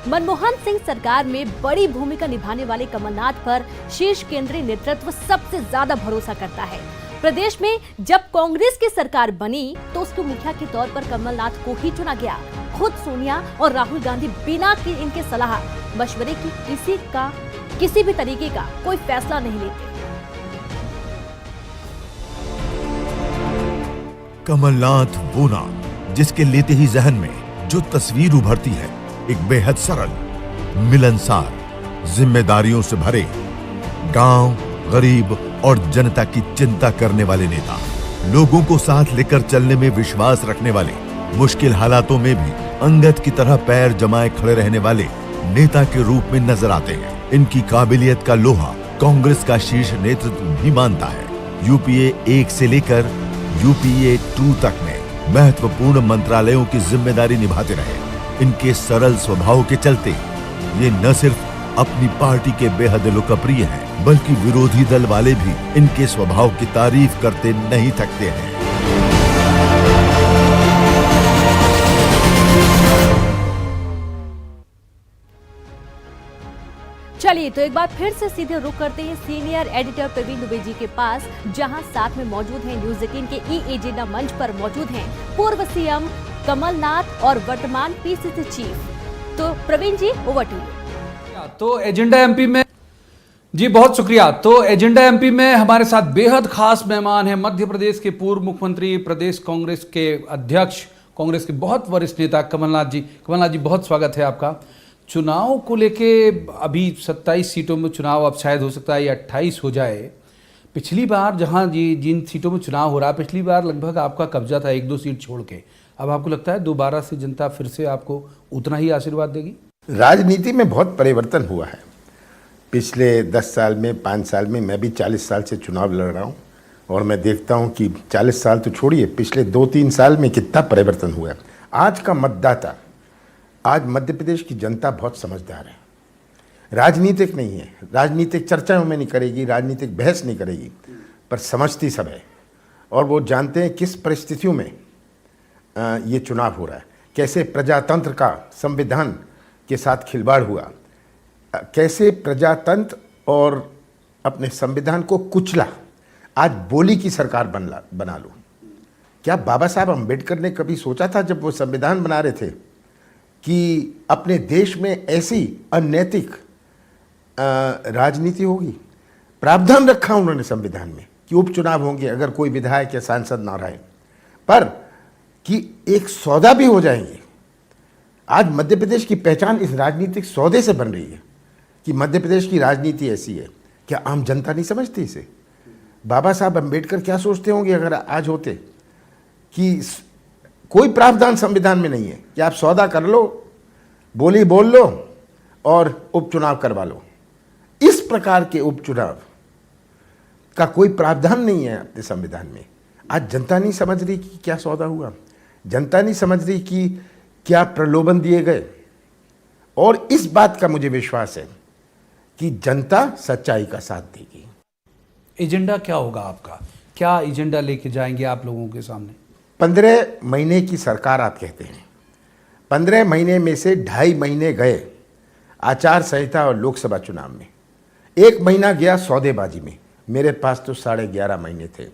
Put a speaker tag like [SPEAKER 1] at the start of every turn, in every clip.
[SPEAKER 1] मनमोहन सिंह सरकार में बड़ी भूमिका निभाने वाले कमलनाथ पर शीर्ष केंद्रीय नेतृत्व सबसे ज्यादा भरोसा करता है। प्रदेश में जब कांग्रेस की सरकार बनी तो उसके मुखिया के तौर पर कमलनाथ को ही चुना गया। खुद सोनिया और राहुल गांधी बिना इनके सलाह मशवरे की किसी भी तरीके का कोई फैसला नहीं लेते।
[SPEAKER 2] कमलनाथ वो नाम जिसके लेते ही जहन में जो तस्वीर उभरती है, एक बेहद सरल, मिलनसार, जिम्मेदारियों से भरे, गांव, गरीब और जनता की चिंता करने वाले नेता, लोगों को साथ लेकर चलने में विश्वास रखने वाले, मुश्किल हालातों में भी अंगद की तरह पैर जमाए खड़े रहने वाले नेता के रूप में नजर आते हैं। इनकी काबिलियत का लोहा कांग्रेस का शीर्ष नेतृत्व भी मानता है। यूपीए 1 से लेकर यूपीए 2 तक में महत्वपूर्ण मंत्रालयों की जिम्मेदारी निभाते रहे। इनके सरल स्वभाव के चलते ये न सिर्फ अपनी पार्टी के बेहद लोकप्रिय हैं, बल्कि विरोधी दल वाले भी इनके स्वभाव की तारीफ करते नहीं थकते हैं।
[SPEAKER 1] चलिए तो एक बार फिर से सीधे रुक करते हैं सीनियर एडिटर प्रवीण दुबे जी के पास, जहां साथ में मौजूद हैं न्यूज 18 के ई एजेंडा मंच पर मौजूद हैं पूर्व सीएम कमलनाथ और वर्तमान पीसीसी चीफ। तो प्रवीण जी, ओवर टू यू।
[SPEAKER 3] तो एजेंडा एमपी में जी बहुत शुक्रिया। तो एजेंडा एमपी में हमारे साथ बेहद खास मेहमान हैं मध्य प्रदेश के पूर्व मुख्यमंत्री, प्रदेश कांग्रेस के अध्यक्ष, कांग्रेस के बहुत वरिष्ठ नेता कमलनाथ जी। कमलनाथ जी, बहुत स्वागत है आपका। चुनाव को लेके अभी 27 सीटों में चुनाव अब शायद हो सकता है या 28 हो जाए। पिछली बार जहां जिन सीटों में चुनाव हो रहा, पिछली बार लगभग आपका कब्जा था 1-2 सीट छोड़ के। अब आपको लगता है दोबारा से जनता फिर से आपको उतना ही आशीर्वाद देगी?
[SPEAKER 4] राजनीति में बहुत परिवर्तन हुआ है पिछले 10 साल में, 5 साल में। मैं भी 40 साल से चुनाव लड़ रहा हूँ और मैं देखता हूँ कि 40 साल तो छोड़िए, पिछले 2-3 साल में कितना परिवर्तन हुआ है। आज का मतदाता, आज मध्य प्रदेश की जनता बहुत समझदार है, राजनीतिक नहीं है, राजनीतिक चर्चाओं में नहीं करेगी, राजनीतिक बहस नहीं करेगी, पर समझती सब है। और वो जानते हैं किस परिस्थितियों में ये चुनाव हो रहा है, कैसे प्रजातंत्र का संविधान के साथ खिलवाड़ हुआ, कैसे प्रजातंत्र और अपने संविधान को कुचला। आज बोली की सरकार बना लो। क्या बाबा साहब अम्बेडकर ने कभी सोचा था जब वो संविधान बना रहे थे कि अपने देश में ऐसी अनैतिक राजनीति होगी? प्रावधान रखा उन्होंने संविधान में कि उपचुनाव होंगे अगर कोई विधायक या सांसद ना रहे, पर कि एक सौदा भी हो जाएंगे। आज मध्य प्रदेश की पहचान इस राजनीतिक सौदे से बन रही है कि मध्य प्रदेश की राजनीति ऐसी है। क्या आम जनता नहीं समझती इसे? बाबा साहब अम्बेडकर क्या सोचते होंगे अगर आज होते कि कोई प्रावधान संविधान में नहीं है कि आप सौदा कर लो, बोली बोल लो और उपचुनाव करवा लो। इस प्रकार के उपचुनाव का कोई प्रावधान नहीं है अपने संविधान में। आज जनता नहीं समझ रही कि क्या सौदा हुआ, जनता नहीं समझ रही कि क्या प्रलोभन दिए गए। और इस बात का मुझे विश्वास है कि जनता सच्चाई का साथ देगी।
[SPEAKER 3] एजेंडा क्या होगा आपका? क्या एजेंडा लेके जाएंगे आप लोगों के सामने?
[SPEAKER 4] 15 महीने की सरकार आप कहते हैं, 15 महीने में से 2.5 महीने गए आचार संहिता और लोकसभा चुनाव में, 1 महीना गया सौदेबाजी में। मेरे पास तो 11.5 महीने थे।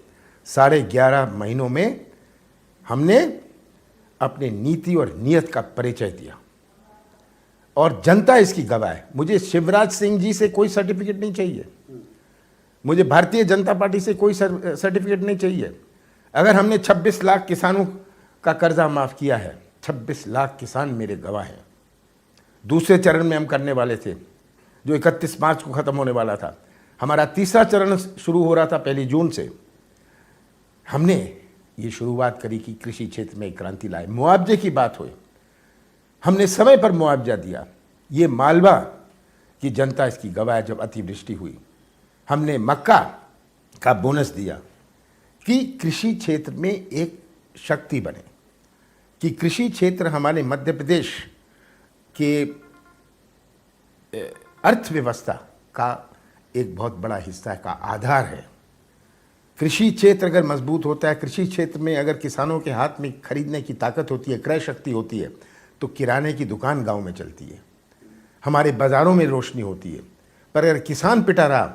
[SPEAKER 4] 11.5 महीनों में हमने अपने नीति और नियत का परिचय दिया और जनता इसकी गवाह है। मुझे शिवराज सिंह जी से कोई सर्टिफिकेट नहीं चाहिए, मुझे भारतीय जनता पार्टी से कोई सर्टिफिकेट नहीं चाहिए। अगर हमने 26 लाख किसानों का कर्जा माफ किया है, 26 लाख किसान मेरे गवाह हैं। दूसरे चरण में हम करने वाले थे जो 31 मार्च को ख़त्म होने वाला था। हमारा तीसरा चरण शुरू हो रहा था 1 जून से। हमने ये शुरुआत करी कि कृषि क्षेत्र में एक क्रांति लाए। मुआवजे की बात हुई, हमने समय पर मुआवजा दिया। ये मालवा की जनता इसकी गवाह। जब अतिवृष्टि हुई हमने मक्का का बोनस दिया कि कृषि क्षेत्र में एक शक्ति बने, कि कृषि क्षेत्र हमारे मध्य प्रदेश के अर्थव्यवस्था का एक बहुत बड़ा हिस्सा का आधार है। कृषि क्षेत्र अगर मजबूत होता है, कृषि क्षेत्र में अगर किसानों के हाथ में खरीदने की ताकत होती है, क्रय शक्ति होती है, तो किराने की दुकान गांव में चलती है। हमारे बाजारों में रोशनी होती है। पर अगर किसान पिटा रहा,